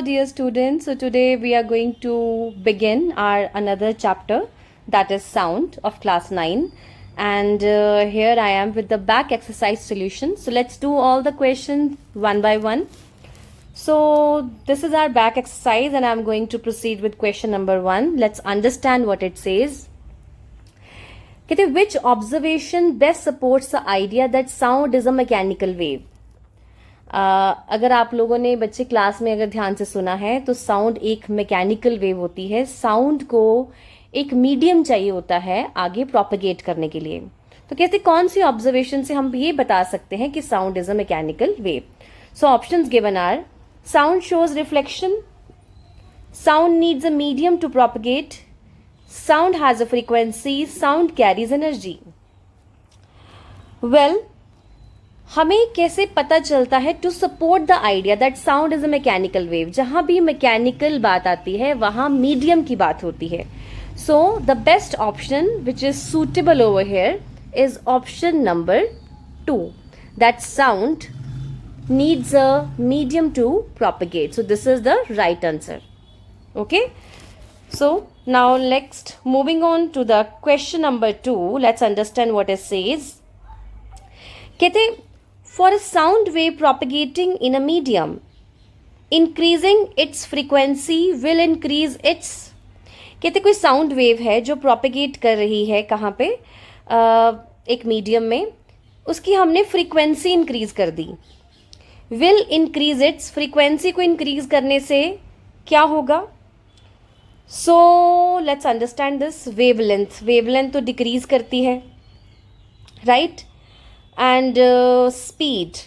dear students. So today we are going to begin our another chapter, that is sound, of class 9. And here I am with the back exercise solution. So let's do all the questions one by one. So this is our back exercise and I'm going to proceed with question number 1. Let's understand what it says. कहते which observation best supports the idea that sound is a mechanical wave? अगर आप लोगों ने बच्चे class में अगर ध्यान से सुना है तो साउंड एक मैकेनिकल वेव होती है. साउंड को एक मीडियम चाहिए होता है आगे प्रोपेगेट करने के लिए. तो कहते कौन सी ऑब्जर्वेशन से हम ये बता सकते हैं कि sound is a mechanical wave? So options given are sound shows reflection, sound needs a medium to propagate, sound has a frequency, sound carries energy. Well, हमें कैसे पता चलता है to support the idea that sound is a mechanical wave? जहां भी mechanical बात आती है वहां मीडियम की बात होती है. So the best option which is suitable over here is option number 2, that sound needs a medium to propagate. So this is the right answer. Okay, so now next moving on to the question number 2. Let's understand what it says. कहते for a sound wave propagating in a medium, increasing its frequency will increase its. कहते कोई sound wave है जो propagate कर रही है कहाँ पे, एक मीडियम में, उसकी हमने फ्रीक्वेंसी इंक्रीज कर दी. विल इंक्रीज इट्स, फ्रीक्वेंसी को इंक्रीज करने से क्या होगा? सो let's understand this. Wavelength, wavelength तो डिक्रीज करती है, राइट? एंड स्पीड,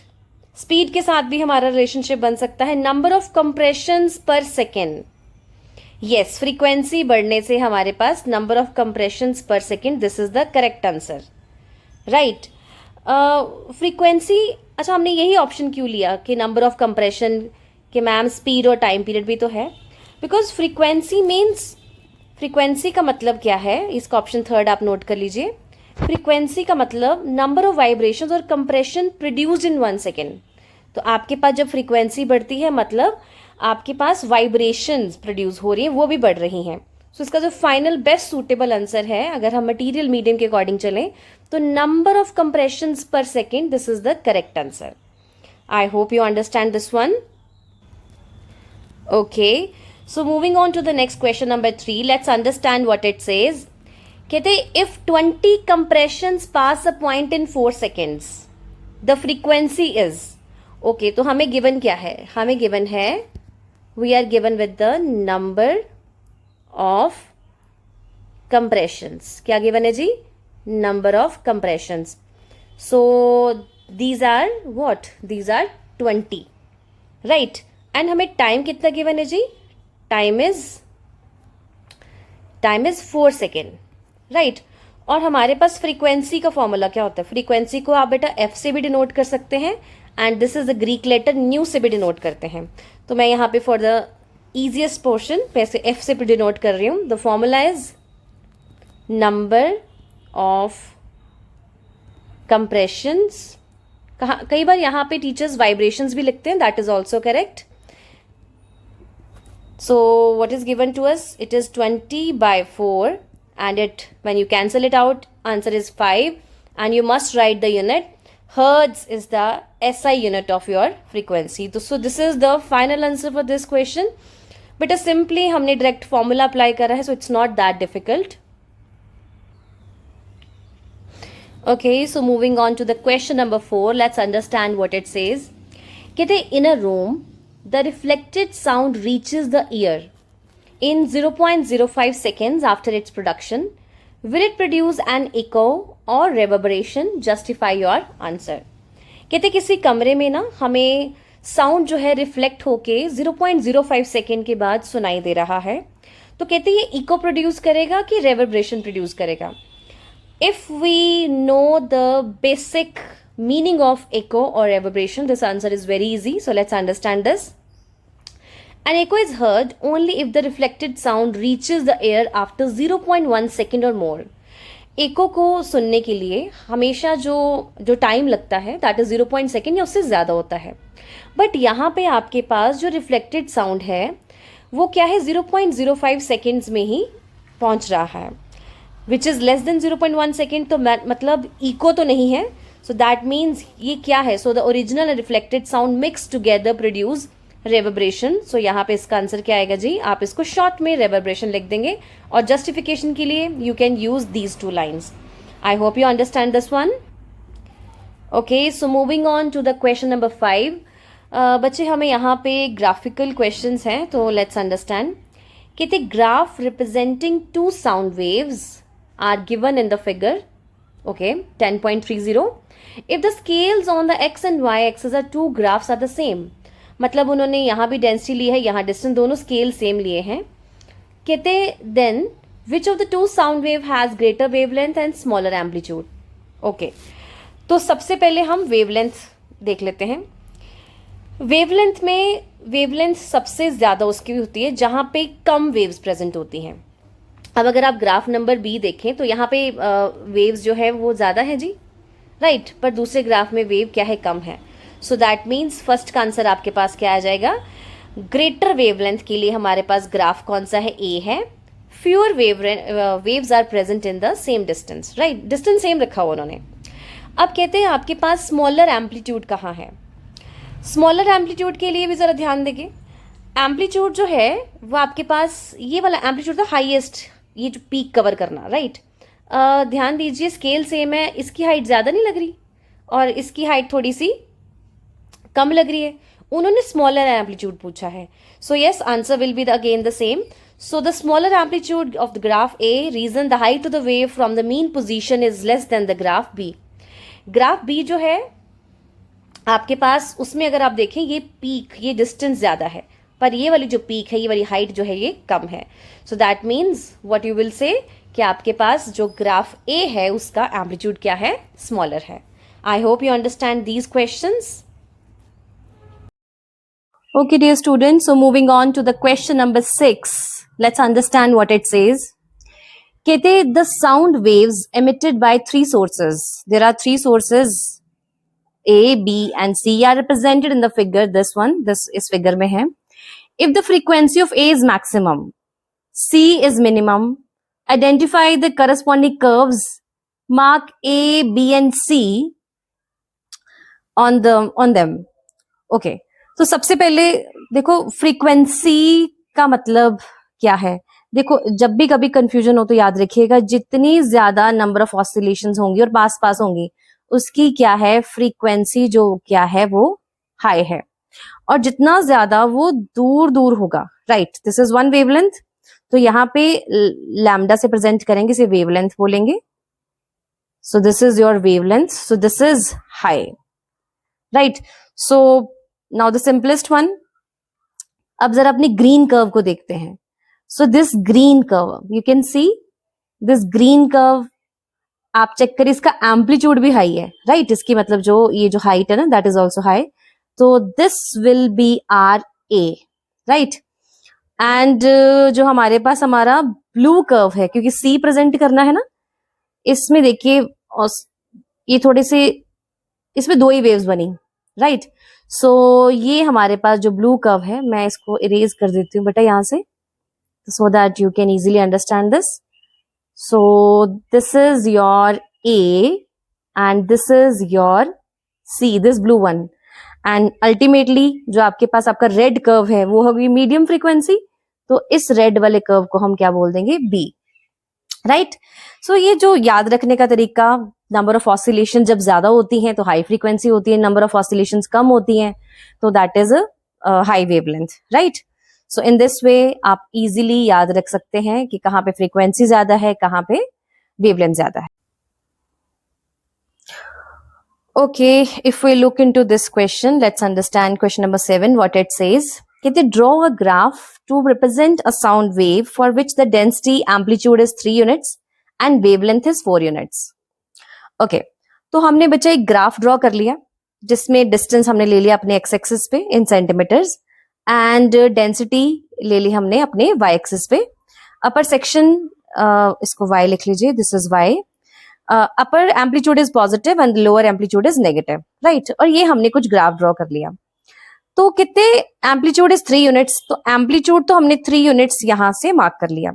स्पीड के साथ भी हमारा रिलेशनशिप बन सकता है. Number of compressions per second, yes, frequency बढ़ने से हमारे पास number of compressions per second. This is the correct answer, right? Frequency, अच्छा हमने यही ऑप्शन क्यों लिया कि नंबर ऑफ कंप्रेशन के मैम स्पीड और टाइम पीरियड भी तो है? बिकॉज फ्रीक्वेंसी मीन्स, फ्रीक्वेंसी का मतलब क्या है, इसका ऑप्शन 3 आप नोट कर लीजिए. फ्रीक्वेंसी का मतलब नंबर ऑफ वाइब्रेशंस और कंप्रेशन प्रोड्यूस्ड इन 1 सेकेंड. तो आपके पास जब फ्रीक्वेंसी बढ़ती है मतलब आपके पास वाइब्रेशंस प्रोड्यूस हो रही हैं, वो भी बढ़ रही हैं. सो इसका जो फाइनल बेस्ट सूटेबल आंसर है, अगर हम मटेरियल मीडियम के अकॉर्डिंग चलें, तो number of compressions per second, this is the correct answer. I hope you understand this one. Okay, so moving on to the next question number 3. Let's understand what it says. कहते if 20 compressions pass a point in 4 seconds the frequency is. Okay, तो हमें given क्या है? हमें given है, we are given with the number of compressions. क्या given है जी? Number of compressions. So these are what? These are 20, right? And हमें टाइम कितना गिवन है जी? Time is 4 second, right? और हमारे पास फ्रीक्वेंसी का फॉर्मूला क्या होता है? फ्रीक्वेंसी को आप बेटा एफ से भी डिनोट कर सकते हैं and this is the Greek letter nu से भी डिनोट करते हैं. तो मैं यहाँ पे फॉर द इजिएस्ट पोर्शन वैसे एफ से भी डिनोट कर रही हूँ. The formula is number of compressions. कई बार यहाँ पे टीचर्स वाइब्रेशंस भी लिखते हैं, that is also correct. So what is given to us? It is 20/4 and it, when you cancel it out, answer is 5 and you must write the unit. Hertz is the SI unit of your frequency. So this is the final answer for this question. But simply हमने direct formula apply करा है, so it's not that difficult. Okay, so moving on to the question number 4. Let's understand what it says. कहते in a room the reflected sound reaches the ear in 0.05 seconds after its production. Will it produce an echo or reverberation? Justify your answer. कहते किसी कमरे में ना हमें sound जो है reflect होके 0.05 सेकेंड के बाद सुनाई दे रहा है, तो कहते ये इको प्रोड्यूस करेगा कि रेवर्बरेशन प्रोड्यूस करेगा? If we know the basic meaning of echo और reverberation, this answer is very easy. So let's understand this. An echo is heard only if the reflected sound reaches the air after 0.1 second or more. एको को सुनने के लिए हमेशा जो जो time लगता है दैट इज 0.2 या उससे ज़्यादा होता है, बट यहाँ पे आपके पास जो रिफ्लेक्टेड साउंड है वो क्या है 0.05 सेकेंड्स में ही पहुँच रहा है, which is less than 0.1 second. तो मतलब इको तो नहीं है, सो दैट मीन्स ये क्या है, so the original and reflected sound mix together produce reverberation. So यहाँ पे इसका आंसर क्या आएगा जी, आप इसको शॉर्ट में रेवर्ब्रेशन लिख देंगे, और जस्टिफिकेशन के लिए you can use these two lines. I hope you understand this one. Okay, so moving on to the question number 5। बच्चे हमें यहाँ पे ग्राफिकल क्वेश्चंस हैं, तो लेट्स अंडरस्टैंड। कहते graph representing two sound waves are given in the figure, okay, 10.30. if the scales on the x and y axis are two graphs are the same, मतलब उन्होंने यहाँ भी डेंसिटी ली है, यहाँ distance, दोनों स्केल सेम लिए हैं। कहते then which of the two sound wave has greater wavelength and smaller amplitude? Okay, तो सबसे पहले हम वेवलेंथ देख लेते हैं। वेवलेंथ में वेवलेंथ सबसे ज़्यादा उसकी होती है जहाँ पे कम वेव्स प्रेजेंट होती हैं। अब अगर आप ग्राफ नंबर बी देखें तो यहाँ पे वेव्स जो है वो ज़्यादा है जी, राइट, पर दूसरे ग्राफ में वेव क्या है, कम है। सो दैट मीन्स फर्स्ट का आंसर आपके पास क्या आ जाएगा, ग्रेटर वेवलेंथ के लिए हमारे पास ग्राफ कौन सा है, ए है। Fewer waves are present in the same distance, right, distance same रखा हुआ उन्होंने। अब कहते हैं आपके पास स्मॉलर एम्पलीट्यूड कहाँ है। स्मॉलर एम्पलीट्यूड के लिए भी ज़रा ध्यान देंगे। एम्पलीट्यूड जो है वो आपके पास ये वाला एम्पलीट्यूड था हाईएस्ट, ये जो पीक कवर करना, राइट। ध्यान दीजिए स्केल सेम है, इसकी हाइट ज़्यादा नहीं लग रही और इसकी हाइट थोड़ी सी कम लग रही है। उन्होंने स्मॉलर एम्पलीट्यूड पूछा है, so yes answer will be again the same. So the smaller amplitude of the graph A, reason the height of the wave from the mean position is less than the graph B. Graph B जो है आपके पास, उसमें अगर आप देखें ये peak, ये distance ज़्यादा है, पर ये वाली जो पीक है, ये वाली हाइट जो है ये कम है। So that means what you will say कि आपके पास जो ग्राफ ए है उसका एम्पलीट्यूड क्या है, स्मॉलर है। I hope you understand these questions. Okay dear students, so moving on to the question number 6, let's understand what it says. कहते the sound waves emitted by three sources, there are three sources A, B and C are represented in the figure, this one, this इस figure में है। If the frequency of A is maximum, C is minimum, identify the corresponding curves, mark A, B and C on them. Okay, तो सबसे पहले देखो frequency का मतलब क्या है। देखो जब भी कभी कंफ्यूजन हो तो याद रखिएगा, जितनी ज्यादा नंबर ऑफ ऑसिलेशंस होंगी और पास पास होंगी उसकी क्या है, फ्रीक्वेंसी जो क्या है वो हाई है, और जितना ज्यादा वो दूर दूर होगा, right, this is one wavelength, तो यहाँ पे लैम्डा से प्रेजेंट करेंगे, इसे वेवलेंथ बोलेंगे। सो this is your wavelength, so this is high, right. So now the simplest one, अब जरा अपनी ग्रीन कर्व को देखते हैं। So this green curve, you can see this green curve, आप चेक करिए इसका एम्पलीट्यूड भी हाई है, राइट, इसकी मतलब जो ये जो हाइट है ना that is also high, so this will be our A, right. And जो हमारे पास हमारा ब्लू कर्व है, क्योंकि सी प्रेजेंट करना है ना, इसमें देखिए ये थोड़े से, इसमें दो ही वेव्स बनी, राइट। सो ये हमारे पास जो ब्लू कर्व है, मैं इसको इरेज कर देती हूँ बेटा यहाँ से, so that you can easily understand this. So this is your A and this is your C, this blue one, and ultimately जो आपके पास आपका रेड कर्व है वो होगी मीडियम फ्रीक्वेंसी, तो इस रेड वाले कर्व को हम क्या बोल देंगे, B, राइट। सो ये जो याद रखने का तरीका, नंबर ऑफ ऑसिलेशन जब ज्यादा होती हैं तो हाई फ्रीक्वेंसी होती है, नंबर ऑफ ऑसिलेशन कम होती हैं तो that is high wavelength, right. So in this way आप इजीली याद रख सकते हैं कि कहाँ पे फ्रीक्वेंसी ज्यादा है, कहाँ पे वेवलेंथ ज्यादा है। Okay, if we look into this question, let's understand question number 7, what it says. कहते draw a graph to represent a sound wave for which the density amplitude is 3 units and wavelength is 4 units. Okay, तो हमने बच्चा एक graph draw कर लिया जिसमें distance हमने ले लिया अपने एक्स एक्सिस पे इन सेंटीमीटर्स, एंड डेंसिटी ले ली हमने अपने वाई एक्सिस पे। अपर सेक्शन, इसको वाई लिख लीजिए, this is Y, upper amplitude is positive and lower amplitude is negative, right. और ये हमने कुछ ग्राफ ड्रॉ कर लिया। तो कितने एम्पलीट्यूड इज 3 यूनिट्स, तो एम्पलीट्यूड तो हमने 3 यूनिट्स यहां से मार्क कर लिया।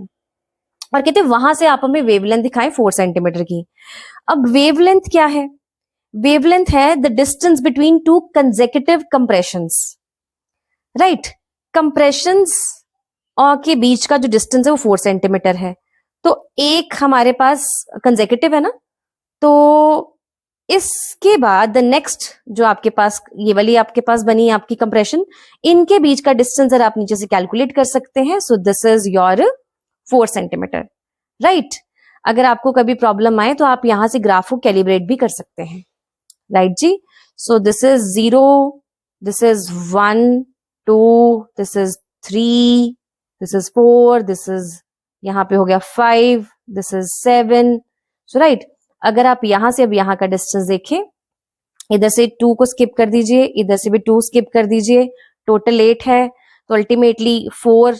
और कहते वहां से आप हमें वेवलेंथ दिखाएं 4 सेंटीमीटर की। अब वेवलेंथ क्या है? वेवलेंथ है the distance between two consecutive compressions, right. Compressions और के बीच का जो डिस्टेंस है वो 4 सेंटीमीटर है। तो एक हमारे पास कंसेक्यूटिव है ना, तो इसके बाद द नेक्स्ट जो आपके पास ये वाली आपके पास बनी आपकी कंप्रेशन, इनके बीच का डिस्टेंस अगर आप नीचे से कैलकुलेट कर सकते हैं, so this is your 4 centimetre, right. अगर आपको कभी प्रॉब्लम आए तो आप यहां से ग्राफ को कैलिब्रेट भी कर सकते हैं, राइट जी। So this is 0, this is 1, 2, this is 3, this is 4, this is यहाँ पे हो गया 5, दिस इज 7, सो राइट। अगर आप यहां से अब यहाँ का डिस्टेंस देखें, इधर से 2 को स्किप कर दीजिए, इधर से भी 2 स्किप कर दीजिए, टोटल 8 है। तो अल्टीमेटली 4,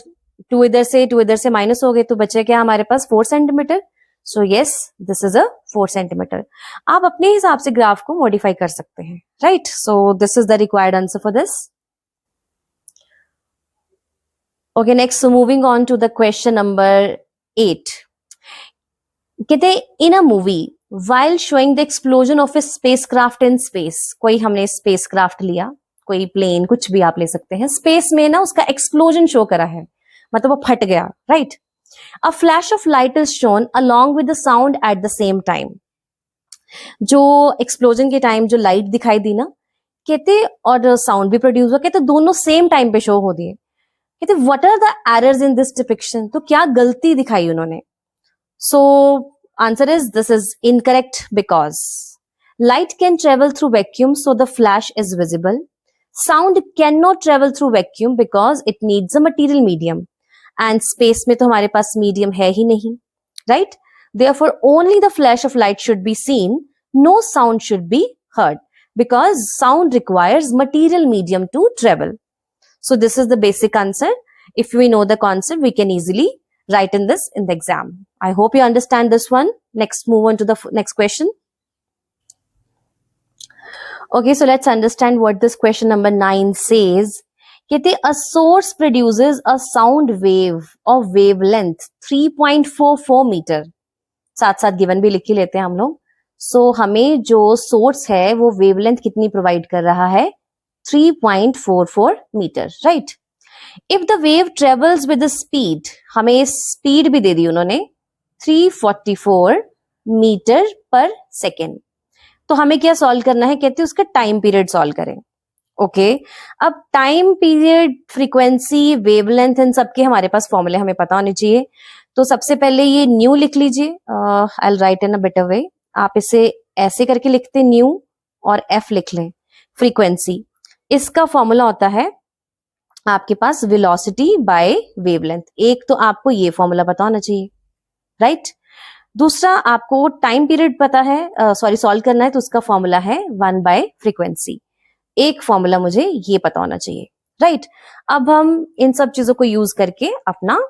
2 इधर से माइनस हो गए, तो बचे क्या हमारे पास 4 centimetre. So yes, this is a 4 centimetre. आप अपने हिसाब से ग्राफ को मॉडिफाई कर सकते हैं, right. So this is the required answer for this. Okay, next, so moving on to the question number 8. कहते in a movie, while showing the explosion of a spacecraft in space, कोई हमने spacecraft लिया, कोई plane, कुछ भी आप ले सकते हैं, space में ना उसका explosion show करा है, मतलब वो फट गया, right? A flash of light is shown along with the sound at the same time. जो explosion के time जो light दिखाई दी ना, कहते और sound भी produce हुआ, कहते दोनों same time पे show हो दिए। कहते what are the errors in this depiction, तो क्या गलती दिखाई उन्होंने। So answer is this is incorrect because light can travel through vacuum so the flash is visible, sound can not travel through vacuum because it needs a material medium, and space में तो हमारे पास medium है ही नहीं, right. Therefore only the flash of light should be seen, no sound should be heard because sound requires material medium to travel. So this is the basic answer. If we know the concept, we can easily write in this in the exam. I hope you understand this one. Next, move on to the next question. Okay, so let's understand what this question number 9 says. कहते a source produces a sound wave of wavelength 3.44 meter. साथ साथ given भी लिख ही लेते हैं हम लोग. So हमें जो source है वो wavelength कितनी provide कर रहा है? 3.44 meter, right? If the wave travels with the speed, हमें speed भी दे दी उन्होंने 344 meter per second. तो हमें क्या सॉल्व करना है? कहते हैं उसका टाइम पीरियड सॉल्व करें। ओके, अब टाइम पीरियड, फ्रीक्वेंसी, वेवलेंथ, इन सबके हमारे पास फॉर्मूले हमें पता होने चाहिए। तो सबसे पहले ये न्यू लिख लीजिए, आई right in a better way. आप इसे ऐसे करके लिखते न्यू और एफ लिख लें, फ्रीक्वेंसी। इसका फॉर्मूला होता है आपके पास वेलोसिटी बाय वेवलेंथ। एक तो आपको ये फॉर्मूला पता होना चाहिए, राइट। दूसरा आपको टाइम पीरियड पता है, सॉल्व करना है, तो उसका फॉर्मूला है 1 बाय फ्रीक्वेंसी। एक फॉर्मूला मुझे ये पता होना चाहिए, राइट। अब हम इन सब चीजों को यूज करके अपना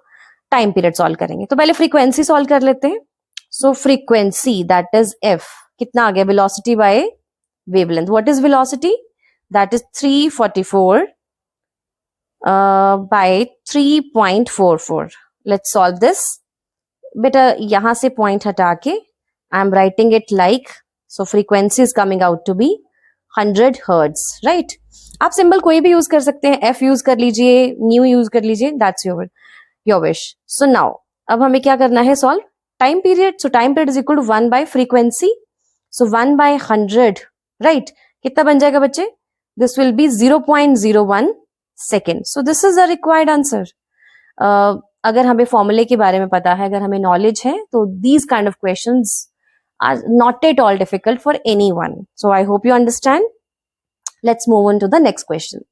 टाइम पीरियड सॉल्व करेंगे। तो पहले फ्रीक्वेंसी सॉल्व कर लेते हैं। सो फ्रीक्वेंसी दैट इज एफ, कितना आ गया? Velocity bye wavelength. What is velocity? That is 344 by 3.44. Let's solve this. बेटा यहाँ से पॉइंट हटा के I am writing it like, so frequency is coming out to be 100 hertz, right? आप symbol कोई भी यूज कर सकते हैं, F यूज कर लीजिए, न्यू यूज कर लीजिए, that's your wish. So now अब हमें क्या करना है? Solve time period. So time period is equal to 1 by frequency. So 1 by 100, right? कितना बन जाएगा बच्चे? This will be 0.01 second. So this is the required answer. अगर हमें फॉर्मूले के बारे में पता है, अगर हमें नॉलेज है, तो these kind of questions are not at all difficult for anyone. So I hope you understand. Let's move on to the next question.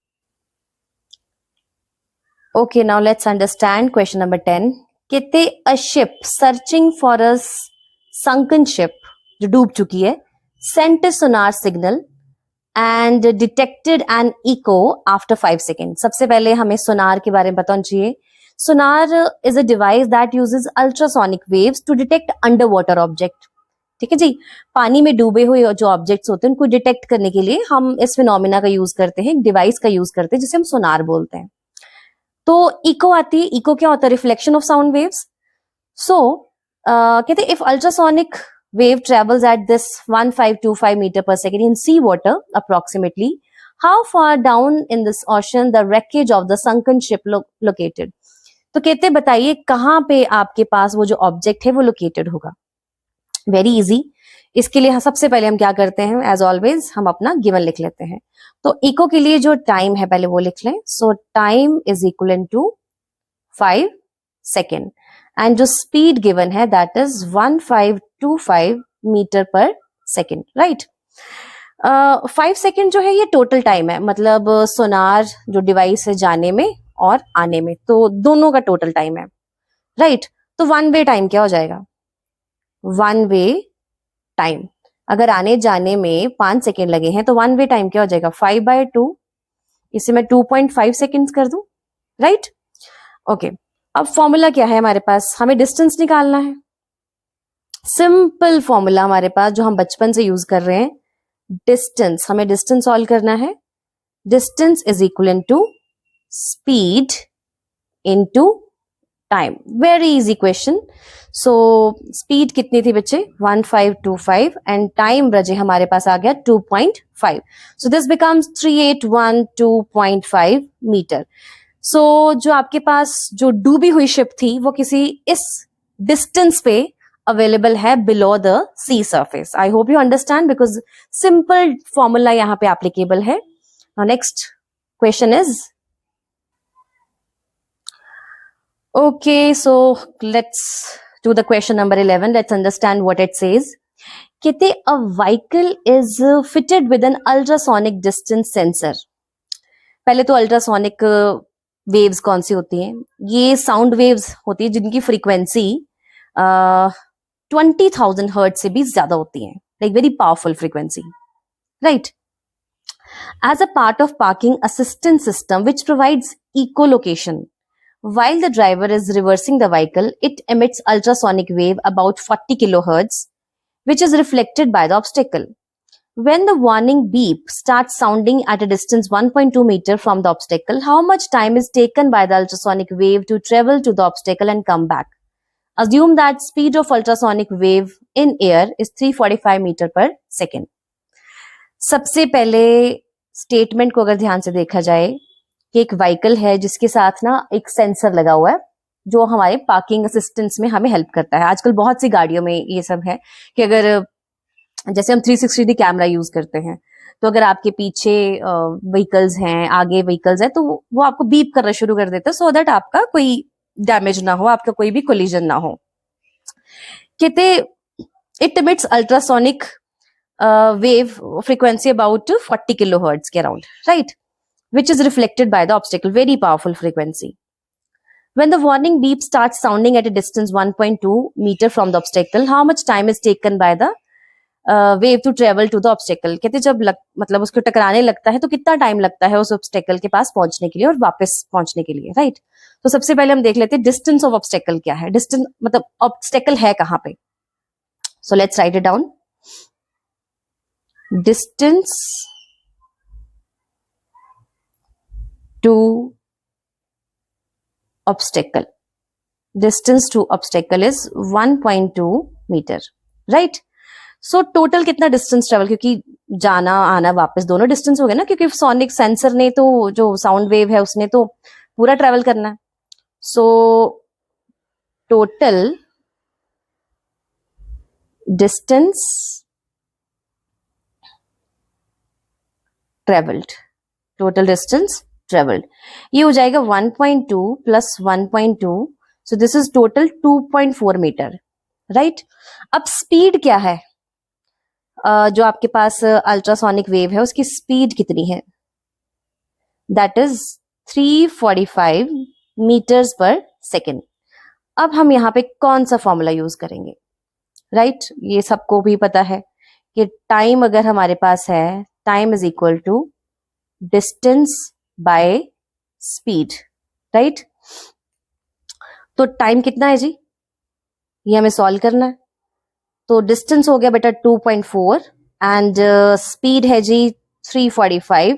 Okay, now let's understand question number 10. कहते a ship searching for a sunken ship जो डूब चुकी है sent a sonar signal and detected an echo after 5 seconds. सबसे पहले हमें सोनार के बारे में पता होना चाहिए। सोनार is a device that uses ultrasonic waves to detect underwater object. ठीक है जी। पानी में डूबे हुए जो ऑब्जेक्ट्स होते हैं उनको डिटेक्ट करने के लिए हम इस फिनोमिना का यूज करते हैं, एक डिवाइस का यूज करते हैं जिसे हम सोनार बोलते हैं। तो इको आती है, इको क्या होता है? Reflection of sound waves. So कहते हैं if ultrasonic wave travels at this 1525 meter per second in sea water approximately, how far down in this ocean the wreckage of the sunken ship located? तो कहते बताइए कहां पे आपके पास वो जो ऑब्जेक्ट है वो लोकेटेड होगा। Very easy. इसके लिए सबसे पहले हम क्या करते हैं, एज ऑलवेज हम अपना गिवन लिख लेते हैं। तो इको के लिए जो टाइम है पहले वो लिख लें। So time is equal to 5 second and जो स्पीड गिवन है that is 1525 meter per second, right. 5 second जो है ये टोटल टाइम है, मतलब सोनार जो डिवाइस है जाने में और आने में, तो दोनों का टोटल टाइम है, राइट। तो वन वे टाइम क्या हो जाएगा? वन वे टाइम, अगर आने जाने में 5 सेकेंड लगे हैं तो वन वे टाइम क्या हो जाएगा? 5/2, इसे मैं 2.5 सेकेंड कर दूं, राइट। ओके, अब फॉर्मूला क्या है हमारे पास? हमें डिस्टेंस निकालना है। सिंपल फॉर्मूला हमारे पास जो हम बचपन से यूज कर रहे हैं, डिस्टेंस, हमें डिस्टेंस सॉल्व करना है। Distance is equal to speed into time. Very easy question. So speed कितनी थी बच्चे? 1525 एंड टाइम बजे हमारे पास आ गया 2.5। So this becomes 3812.5 metre. So जो आपके पास जो डूबी हुई शिप थी वो किसी इस डिस्टेंस पे अवेलेबल है below the sea surface. I hope you understand because simple formula यहाँ पे एप्लीकेबल है। Next question is okay, so let's do the question number 11. Let's understand what it says. कहते a vehicle is fitted with an ultrasonic distance sensor. पहले तो ultrasonic waves कौन सी होती हैं? ये साउंड वेव्स होती है जिनकी फ्रीक्वेंसी 20,000 हर्ट्ज से भी ज्यादा होती है, like very powerful frequency, right. As a part of parking assistance system which provides echolocation, while the driver is reversing the vehicle, it emits ultrasonic wave about 40 kilohertz, which is reflected by the obstacle. When the warning beep starts sounding at a distance 1.2 meter from the obstacle, how much time is taken by the ultrasonic wave to travel to the obstacle and come back? Assume that speed of ultrasonic wave in air is 345 meter per second. सबसे पहले statement को अगर ध्यान से देखा जाए कि एक व्हीकल है जिसके साथ ना एक सेंसर लगा हुआ है जो हमारे पार्किंग असिस्टेंस में हमें हेल्प करता है। आजकल बहुत सी गाड़ियों में ये सब है कि अगर जैसे हम 360 कैमरा यूज करते हैं तो अगर आपके पीछे व्हीकल्स हैं, आगे व्हीकल्स हैं, तो वो आपको बीप करना शुरू कर देता है सो दैट आपका कोई डैमेज ना हो, आपका कोई भी कोलिजन ना हो। कहते it emits ultrasonic wave frequency about 40 kilohertz के around, right, which is reflected by the obstacle, very powerful frequency. When the warning beep starts sounding at a distance 1.2 meter from the obstacle, how much time is taken by the wave to travel to the obstacle? कहते जब मतलब उसको टकराने लगता है तो कितना time लगता है उस ऑब्स्टेकल के पास पहुंचने के लिए और वापस पहुंचने के लिए, राइट। तो सबसे पहले हम देख लेते हैं डिस्टेंस ऑफ ऑब्स्टेकल क्या है। डिस्टेंस मतलब ऑब्स्टेकल है कहां पे। So let's write it down. Distance to obstacle. Distance to obstacle is 1.2 meter, right? So total कितना distance travel, क्योंकि जाना आना वापस दोनों distance हो गया ना, क्योंकि सोनिक सेंसर ने तो जो साउंड वेव है उसने तो पूरा ट्रेवल करना है। So total distance traveled, total distance traveled, ये हो जाएगा 1.2 plus 1.2, so this is total 2.4 meter, right. अब स्पीड क्या है? जो आपके पास अल्ट्रासोनिक वेव है उसकी स्पीड कितनी है? दैट इज 345 मीटर्स पर सेकेंड। अब हम यहाँ पे कौन सा फॉर्मूला यूज करेंगे, राइट। ये सबको भी पता है कि टाइम अगर हमारे पास है, time is equal to distance by speed, right. तो टाइम कितना है जी, ये हमें सॉल्व करना है। तो डिस्टेंस हो गया बेटा 2.4 एंड स्पीड है जी 345।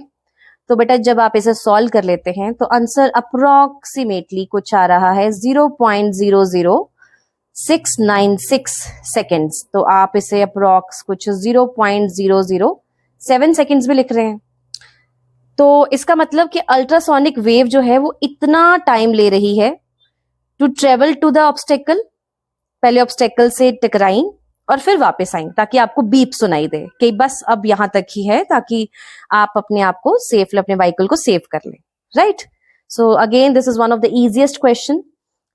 तो बेटा जब आप इसे सॉल्व कर लेते हैं तो आंसर अप्रोक्सीमेटली कुछ आ रहा है 0.00696 सेकेंड्स। तो आप इसे अप्रोक्स कुछ 0.007 सेकेंड्स भी लिख रहे हैं। तो इसका मतलब कि अल्ट्रासोनिक वेव जो है वो इतना टाइम ले रही है to travel to the obstacle. पहले ऑब्स्टेकल से टकराई और फिर वापस आई ताकि आपको बीप सुनाई दे कि बस अब यहां तक ही है, ताकि आप अपने आप को सेफ, अपने व्हीकल को सेव कर लें। Right. So again this is one of the easiest question.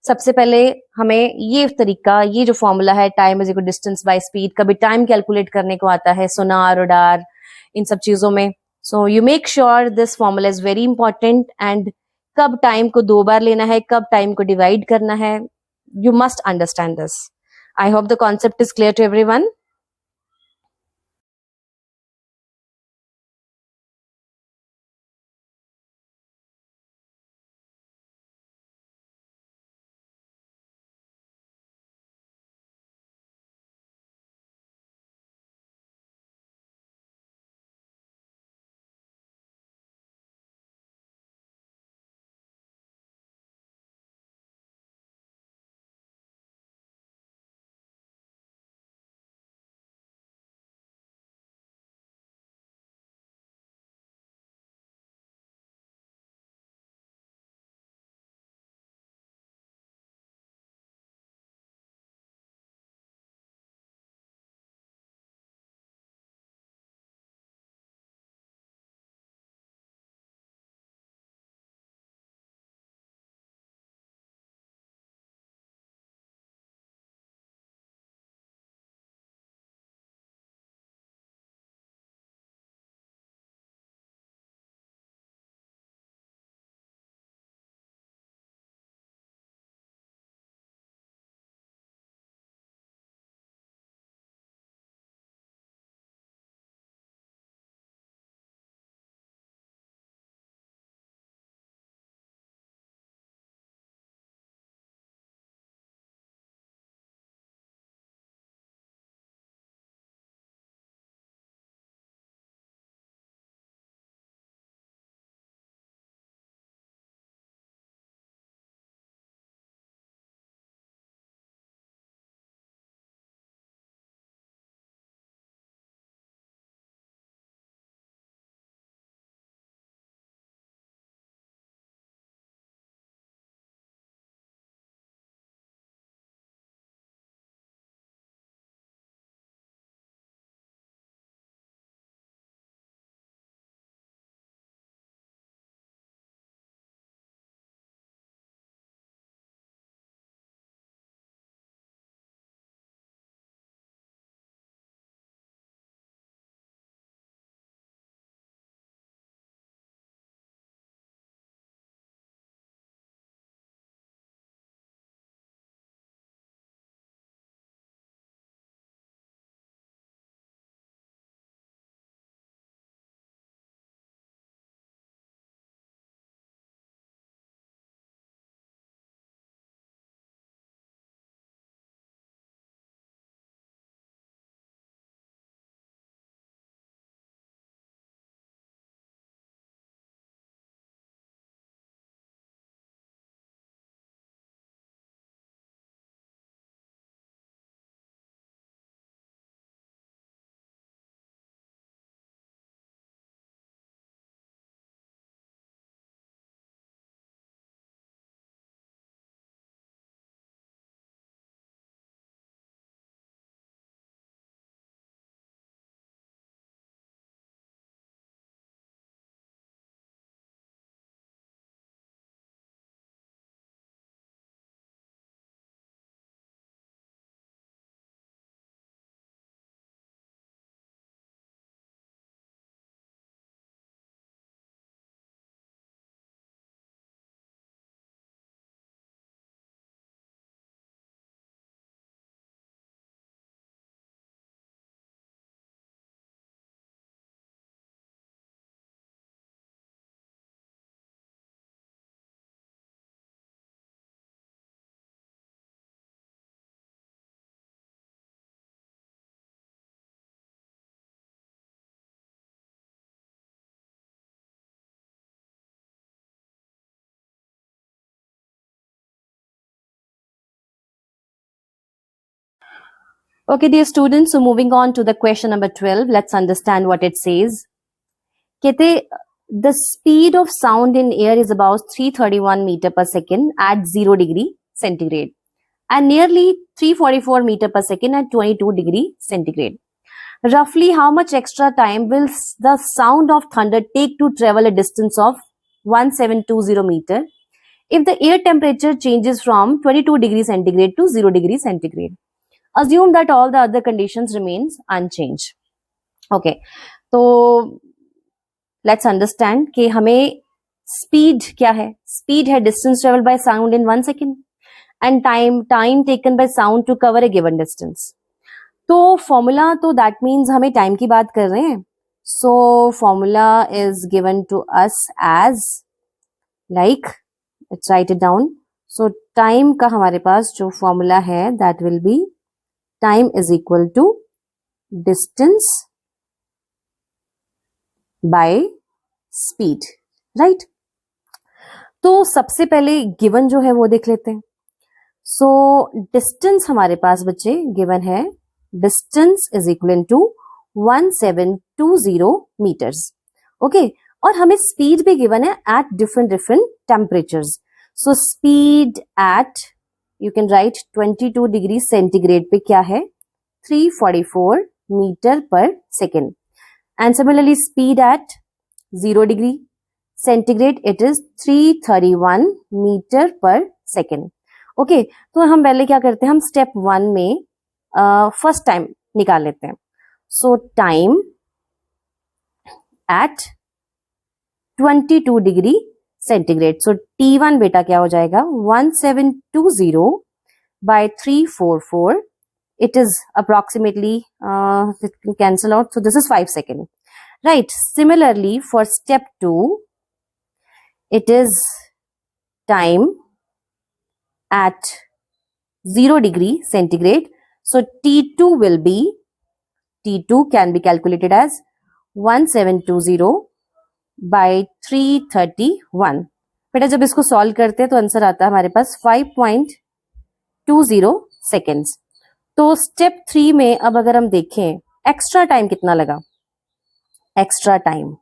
सबसे पहले हमें ये तरीका, ये जो फॉर्मूला है time is equal distance by speed, कभी टाइम कैलकुलेट करने को आता है सोनार, रडार, इन सब चीजों में। So you make sure this formula is very important and कब टाइम को 2 बार लेना है, कब टाइम को डिवाइड करना है, you must understand this. I hope the concept is clear to everyone. Okay, dear students, so moving on to the question number 12, let's understand what it says. कहते the speed of sound in air is about 331 meter per second at 0 degree centigrade and nearly 344 meter per second at 22 degree centigrade. Roughly how much extra time will the sound of thunder take to travel a distance of 1720 meter if the air temperature changes from 22 degree centigrade to 0 degree centigrade? Assume that all the other conditions remains unchanged. Okay, तो let's understand कि हमें speed क्या है. Speed है distance traveled by sound in 1 second and time taken by sound to cover a given distance. तो formula तो that means हमें time की बात कर रहे हैं. So formula is given to us as like, let's write it down. So time का हमारे पास जो formula है that will be time is equal to distance by speed, right? तो सबसे पहले गिवन जो है वो देख लेते हैं. सो डिस्टेंस हमारे पास बच्चे गिवन है, distance is equal to 1720 meters. Okay, और हमें स्पीड भी गिवन है at different temperatures. So speed at you can write 22 degree centigrade पे क्या है, 344 meter per second. And similarly speed at 0 degree centigrade it is 331 meter per second. Okay, तो हम पहले क्या करते हैं, हम स्टेप 1 में फर्स्ट टाइम निकाल लेते हैं. So time at 22 degree centigrade. So T1 बेटा क्या हो जाएगा, 1720 by 344. It is approximately cancel out. So this is 5 seconds. Right. Similarly, for step 2, it is time at 0 degree centigrade. So T2 will be, T2 can be calculated as 1720 by 331. बेटा जब इसको solve करते हैं तो answer आता है हमारे पास 5.20 seconds. तो स्टेप 3 में अब अगर हम देखें एक्स्ट्रा टाइम कितना लगा, extra time,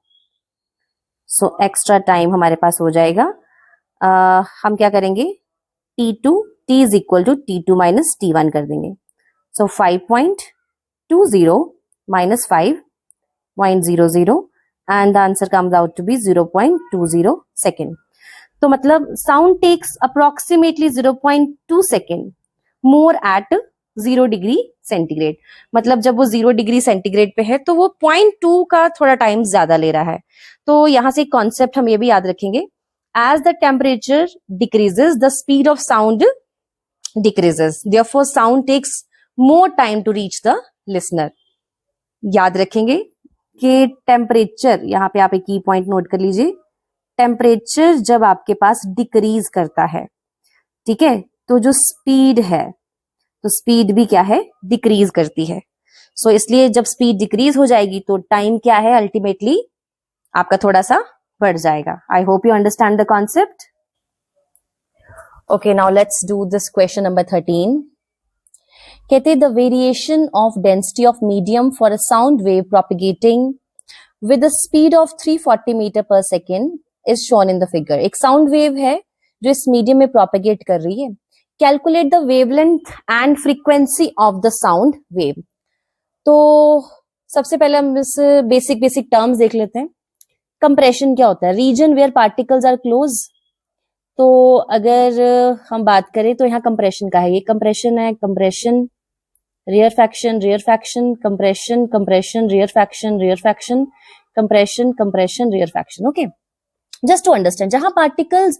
so extra time हमारे पास हो जाएगा, हम क्या करेंगे, T2 T is equal to T2 minus T1 कर देंगे. So 5.20 minus 5.00 and the answer comes out to be 0.20 second. तो मतलब sound takes approximately 0.2 second more at 0 degree centigrade. मतलब जब वो 0 डिग्री सेंटीग्रेड पे है तो वो 0.2 का थोड़ा टाइम ज्यादा ले रहा है. तो यहां से कॉन्सेप्ट हम ये भी याद रखेंगे, as the temperature decreases the speed of sound decreases, therefore sound takes more time to reach the listener. याद रखेंगे कि टेम्परेचर, यहाँ पे आप एक की पॉइंट नोट कर लीजिए, टेम्परेचर जब आपके पास डिक्रीज करता है, ठीक है, तो जो स्पीड है, तो स्पीड भी क्या है, डिक्रीज करती है. सो इसलिए जब स्पीड डिक्रीज हो जाएगी तो टाइम क्या है, अल्टीमेटली आपका थोड़ा सा बढ़ जाएगा. I hope you understand the concept. Okay, now let's do this question number 13. कहते the variation of density of medium for a sound wave propagating with the speed of 340 metre per second is shown in the figure. एक sound wave है जो इस medium में propagate कर रही है. Calculate the wavelength and frequency of the sound wave. तो सबसे पहले हम इस बेसिक टर्म्स देख लेते हैं. कंप्रेशन क्या होता है, region where particles are close. तो अगर हम बात करें तो यहाँ कंप्रेशन का है, ये कंप्रेशन है, compression rarefaction, rarefaction, compression, compression, rarefaction, rarefaction, compression, compression, rarefaction. Okay, just to understand, जहां पार्टिकल्स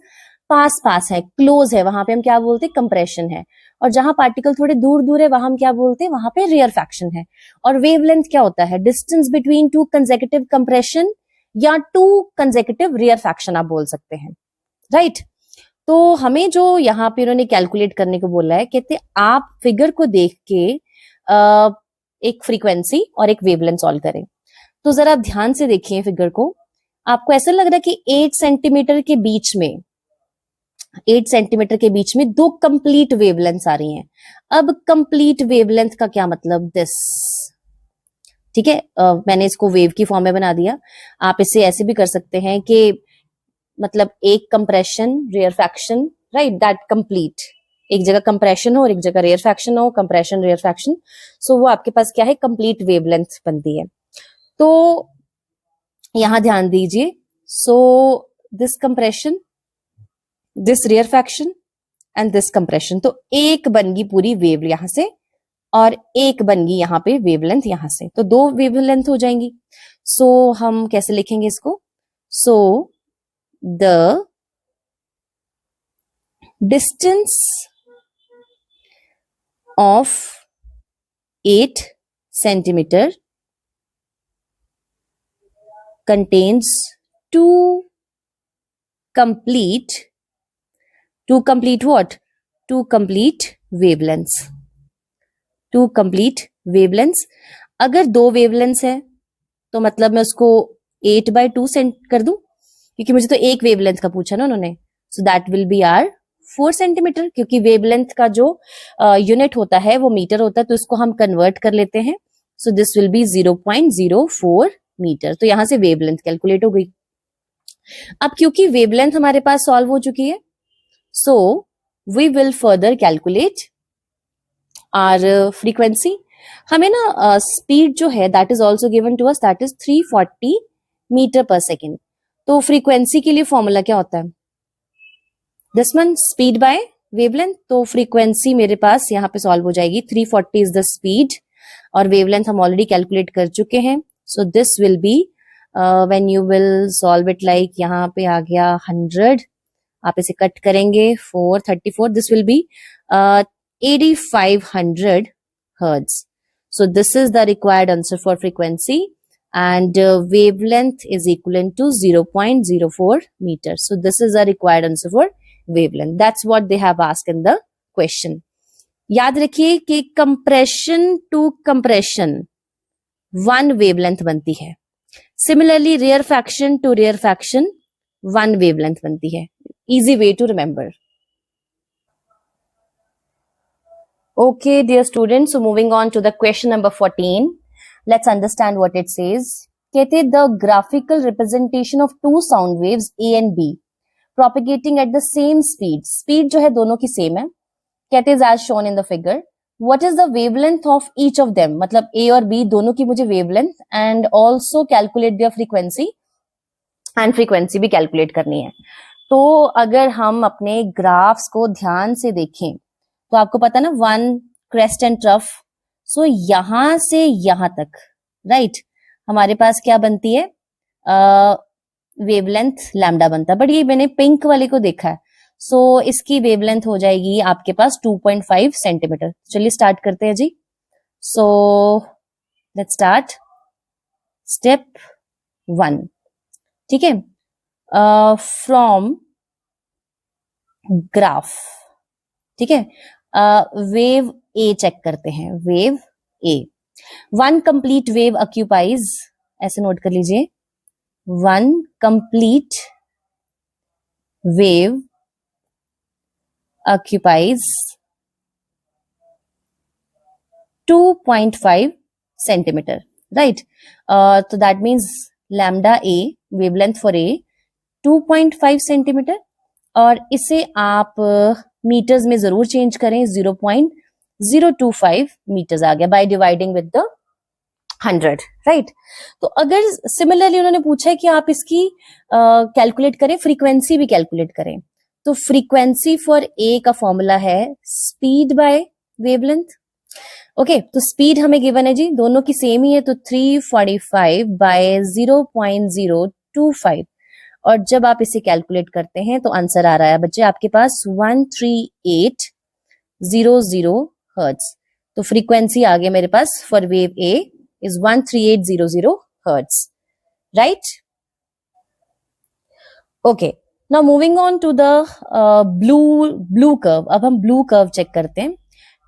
पास पास है, क्लोज है, वहां पे हम क्या बोलते हैं, कंप्रेशन है. और जहां पार्टिकल थोड़े दूर दूर है वहां हम क्या बोलते हैं, वहां पे रियरफैक्शन है. और वेवलेंथ क्या होता है, distance between two consecutive compression या टू कंसेक्यूटिव रियरफैक्शन आप बोल सकते हैं, राइट. तो हमें जो यहाँ पे उन्होंने कैलकुलेट करने को बोला है, कहते आप फिगर को देख के एक फ्रीक्वेंसी और एक वेवलेंथ सॉल्व करें. तो जरा ध्यान से देखिए फिगर को, आपको ऐसा लग रहा है कि 8 सेंटीमीटर के बीच में 8 सेंटीमीटर के बीच में दो कंप्लीट वेवलेंथ आ रही हैं। अब कंप्लीट वेवलेंथ का क्या मतलब, दिस, ठीक है। मैंने इसको वेव की फॉर्म में बना दिया। आप इसे ऐसे भी कर सकते हैं कि मतलब एक compression rarefaction, right, that complete, एक जगह कंप्रेशन हो और एक जगह रेयरफैक्शन हो, कंप्रेशन रेयरफैक्शन, सो वो आपके पास क्या है, कंप्लीट वेवलेंथ बनती है। तो यहां ध्यान दीजिए, so this compression, this rarefaction and this compression, तो एक बन गई पूरी वेव यहां से और एक बन गई यहाँ पे वेवलेंथ यहां से, तो दो वेवलेंथ हो जाएंगी। सो हम कैसे लिखेंगे इसको, so the distance of 8 centimetre contains two complete what? Two complete wavelengths. Two complete wavelengths. अगर दो wavelengths है तो मतलब मैं उसको 8/2 सेंट कर दूं, क्योंकि मुझे तो एक वेवलेंथ का पूछा ना उन्होंने, so that will be our 4 centimeter, क्योंकि वेवलेंथ का जो यूनिट होता है वो मीटर होता है, तो इसको हम कन्वर्ट कर लेते हैं। So this will be 0.04 meter. तो यहां से वेवलेंथ कैलकुलेट हो गई। अब क्योंकि वेवलेंथ हमारे पास सॉल्व हो चुकी है, so we will further calculate our frequency. हमें ना स्पीड जो है that is also given to us, that is 340 metre per second. तो फ्रीक्वेंसी के लिए फॉर्मूला क्या होता है, this one, speed by wavelength. तो फ्रीक्वेंसी मेरे पास यहाँ पे सॉल्व हो जाएगी, 340 इज द स्पीड और वेवलेंथ हम ऑलरेडी कैलकुलेट कर चुके हैं। So this will be when you will solve it, like यहाँ पे आ गया 100, आप इसे कट करेंगे 434, this will B 8500 hertz. So this is the required answer for frequency, and wavelength is equivalent to 0.04 meters. So this is the required answer for wavelength. That's what they have asked in the question. याद रखिए कि compression to compression one wavelength बनती है. Similarly, rarefaction to rarefaction one wavelength बनती है. Easy way to remember. Okay, dear students, so moving on to the question number 14. Let's understand what it says. कहते the graphical representation of two sound waves A and B propagating at the same speed. Speed जो है दोनों की same है. कहते as shown in the figure. What is the wavelength of each of them? मतलब A और B दोनों की मुझे wavelength and also calculate their frequency, and frequency भी calculate करनी है. तो अगर हम अपने ग्राफ्स को ध्यान से देखें तो आपको पता ना, वन क्रेस्ट एंड ट्रफ, सो यहां से यहां तक, राइट, हमारे पास क्या बनती है, वेवलेंथ लैम्डा बनता है। बट ये मैंने पिंक वाले को देखा है, सो इसकी वेवलेंथ हो जाएगी आपके पास 2.5 सेंटीमीटर। चलिए स्टार्ट करते हैं जी। सो लेट्स स्टार्ट स्टेप 1, ठीक है, फ्रॉम ग्राफ, ठीक है, वेव ए चेक करते हैं, wave A, one complete wave occupies, ऐसे नोट कर लीजिए, one complete wave occupies 2.5 centimetre, right. तो that means lambda A, wavelength for A 2.5 centimetre, और इसे आप मीटर्स में जरूर चेंज करें, 0.025 मीटर्स आ गया by dividing with the 100, right. तो अगर सिमिलरली उन्होंने पूछा है कि आप इसकी कैलकुलेट करें, फ्रीक्वेंसी भी कैलकुलेट करें, तो फ्रीक्वेंसी फॉर ए का फॉर्मूला है स्पीड बाय वेवलेंथ। ओके, तो स्पीड हमें गिवन है जी, दोनों की सेम ही है, तो 345 बाय 0.025, और जब आप इसे कैलकुलेट करते हैं तो आंसर आ रहा है बच्चे आपके पास 13800 हर्ट्ज। तो फ्रीक्वेंसी आ गया मेरे पास for wave A is 13800 hertz, right. Okay, now moving on to the blue curve. अब हम ब्लू कर्व चेक करते हैं।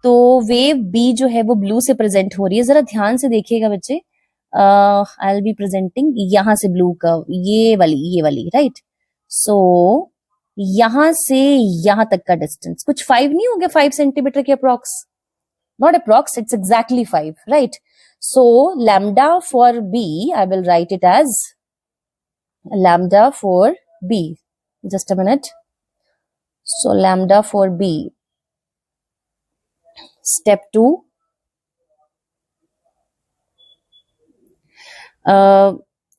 तो वेव बी जो है वो ब्लू से प्रेजेंट हो रही है, जरा ध्यान से देखिएगा बच्चे, आई विल बी प्रेजेंटिंग यहां से ब्लू कर्व, ये वाली, राइट। सो यहां से यहां तक का डिस्टेंस कुछ 5 नहीं हो गया, 5 सेंटीमीटर के approx, not approx, it's exactly 5, right? So lambda for b, I will write it as lambda for b. Just a minute. So lambda for b, step 2,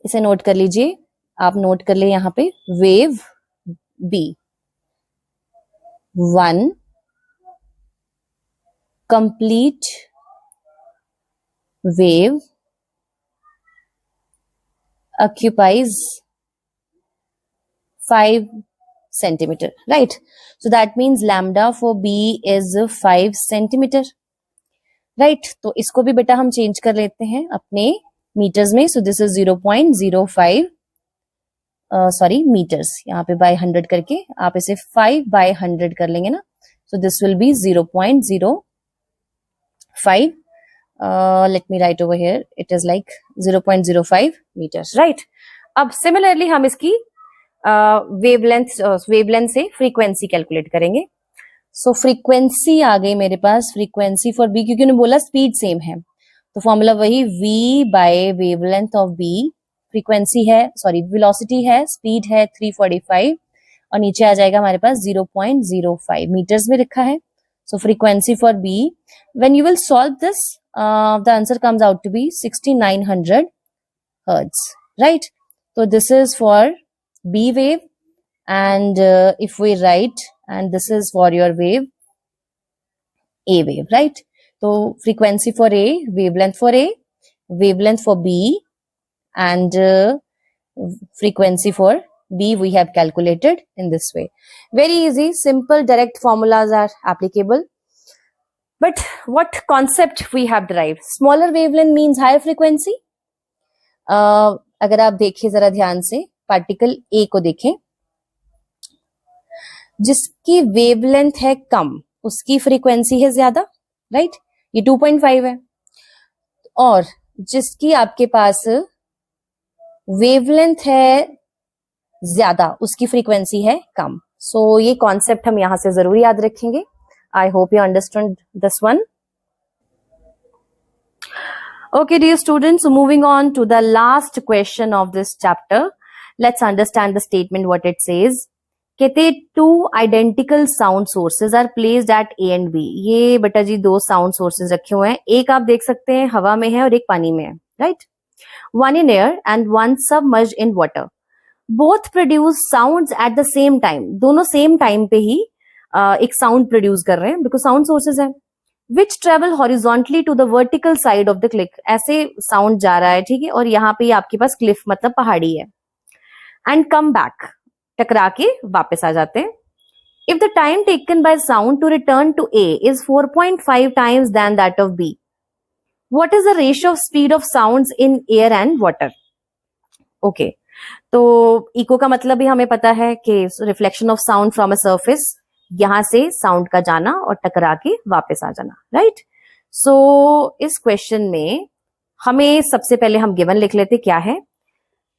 इसे नोट कर लीजिए, आप नोट कर ले यहां पे, wave b 1 complete wave occupies 5 centimeter, right? So that means lambda for b is 5 centimeter, right? तो इसको भी बेटा हम चेंज कर लेते हैं अपने मीटर्स में. So this is 0.05 sorry meters, यहाँ पे बाय 100 करके आप इसे 5 बाय 100 कर लेंगे ना. So this will be 0.05. Let me write over here. It is like 0.05 meters, right? अब सिमिलरली हम इसकी वेवलेंथ से फ्रीक्वेंसी कैलकुलेट करेंगे. सो फ्रीक्वेंसी आ गई मेरे पास, फ्रीक्वेंसी फॉर बी, क्योंकि उन्होंने बोला स्पीड सेम है तो फॉर्मूला वही v by wavelength of b. Frequency है, सॉरी वेलोसिटी है, स्पीड है 345 और नीचे आ जाएगा हमारे पास 0.05 मीटर्स में रखा है. So frequency for B, when you will solve this, the answer comes out to be 6900 hertz, right? So this is for B wave, and if we write, and this is for your wave A wave, right? So frequency for A, wavelength for A, wavelength for B, and frequency for B we have calculated in this way. Very easy, simple, direct formulas are applicable. But what concept we have derived? Smaller wavelength means higher frequency. अगर आप देखें जरा ध्यान से, particle A को देखें, जिसकी wavelength है कम उसकी फ्रीक्वेंसी है ज्यादा, राइट? ये 2.5 है. और जिसकी आपके पास वेवलेंथ है ज्यादा उसकी फ्रीक्वेंसी है कम. सो ये कॉन्सेप्ट हम यहां से जरूर याद रखेंगे. आई hope you understand this one. Okay, dear students, moving on to the last question of this chapter. Let's understand the statement, what it says. कहते two identical sound sources are placed at A and B. ये बेटा जी दो sound sources रखे हुए हैं. एक आप देख सकते हैं हवा में है और एक पानी में है, right? One in air and one submerged in water. Both produce sounds at the same time. दोनों same time पे ही एक sound produce कर रहे हैं because sound sources है. Which travel horizontally to the vertical side of the cliff. ऐसे sound जा रहा है, ठीक है, और यहाँ पे आपके पास cliff मतलब पहाड़ी है. And come back. टकरा के वापस आ जाते हैं. If the time taken by sound to return to A is 4.5 times than that of B, what is the ratio of speed of sounds in air and water? Okay. तो eco का मतलब भी हमें पता है कि reflection of sound from a surface, यहां से साउंड का जाना और टकरा के वापस आ जाना, राइट? सो इस क्वेश्चन में हमें सबसे पहले हम गिवन लिख लेते क्या है.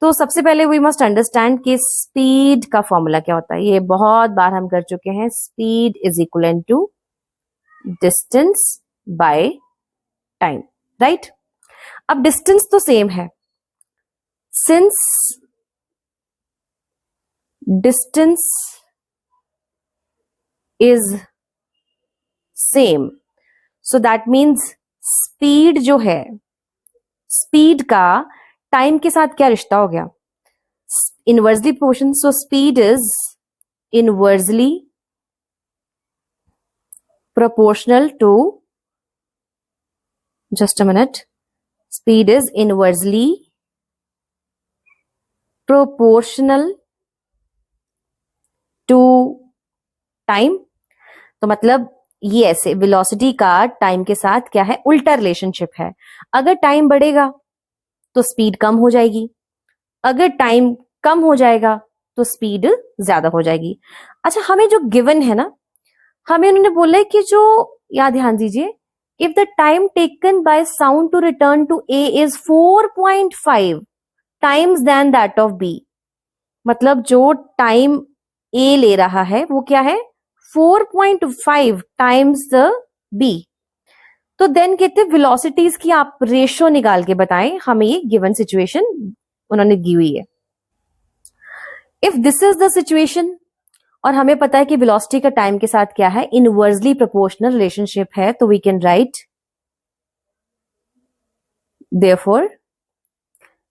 तो सबसे पहले वी मस्ट अंडरस्टैंड कि स्पीड का फॉर्मूला क्या होता है. ये बहुत बार हम कर चुके हैं. Speed is equal to distance by time, right? अब डिस्टेंस तो सेम है, since distance is same, so that means speed जो है, speed का time के साथ क्या रिश्ता हो गया? Inversely proportional. So speed is inversely proportional to, just a minute, speed is inversely proportional to time. तो मतलब ये ऐसे वेलोसिटी का टाइम के साथ क्या है, उल्टा रिलेशनशिप है. अगर टाइम बढ़ेगा तो स्पीड कम हो जाएगी, अगर टाइम कम हो जाएगा तो स्पीड ज्यादा हो जाएगी. अच्छा, हमें जो गिवन है ना, हमें उन्होंने बोला है कि जो, याद ध्यान दीजिए, if the time taken by sound to return to A is 4.5 times than that of B, मतलब जो टाइम ए ले रहा है वो क्या है 4.5 टाइम्स द बी। तो देन कहते हैं वेलोसिटीज की आप रेशियो निकाल के बताएं, हमें ये गिवन सिचुएशन उन्होंने दी हुई है। If this is the situation और हमें पता है कि वेलोसिटी का टाइम के साथ क्या है, इनवर्सली प्रोपोर्शनल रिलेशनशिप है, तो we can write therefore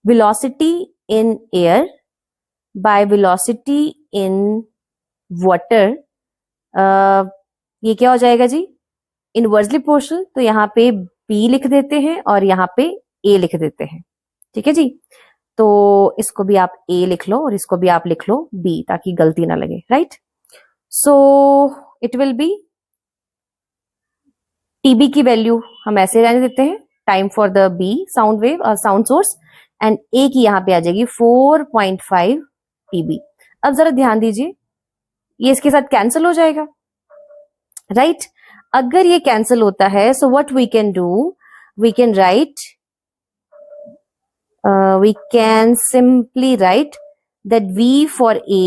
velocity in air by velocity in water, ये क्या हो जाएगा जी इनवर्सली प्रोपोर्शनल। तो यहाँ पे b लिख देते हैं और यहाँ पे a लिख देते हैं, ठीक है जी। तो इसको भी आप a लिख लो और इसको भी आप लिख लो b, ताकि गलती ना लगे, right. So it will be tb की वैल्यू हम ऐसे रहने देते हैं, time for the b sound wave और साउंड सोर्स, एंड a की यहां पे आ जाएगी 4.5 tb। अब जरा ध्यान दीजिए, ये इसके साथ कैंसिल हो जाएगा, राइट। अगर ये कैंसिल होता है so what we can do, we can write, we can simply write that v for a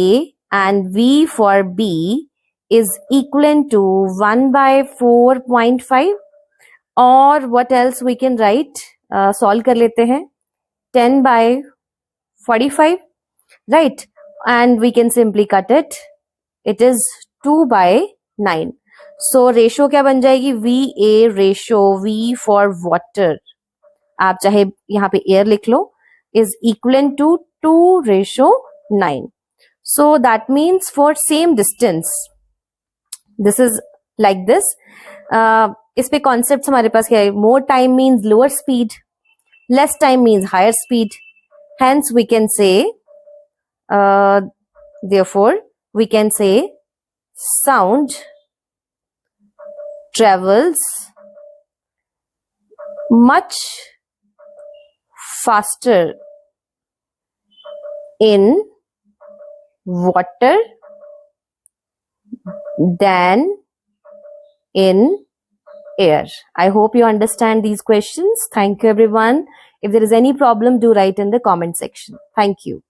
and v for b is equivalent to 1 by 4.5, और what else we can write, solve कर लेते हैं 10 by 45, right, and we can simply cut it, it is 2 by 9। so ratio क्या बन जाएगी, VA ratio V for water, आप चाहे यहाँ पे एयर लिख लो, is equivalent to 2:9। so that means for same distance this is like this। इस पे कॉन्सेप्ट हमारे पास क्या है, more time means lower speed, less time means higher speed, hence we can say therefore we can say sound travels much faster in water than in air। I hope you understand these questions. Thank you everyone. If there is any problem, do write in the comment section. Thank you.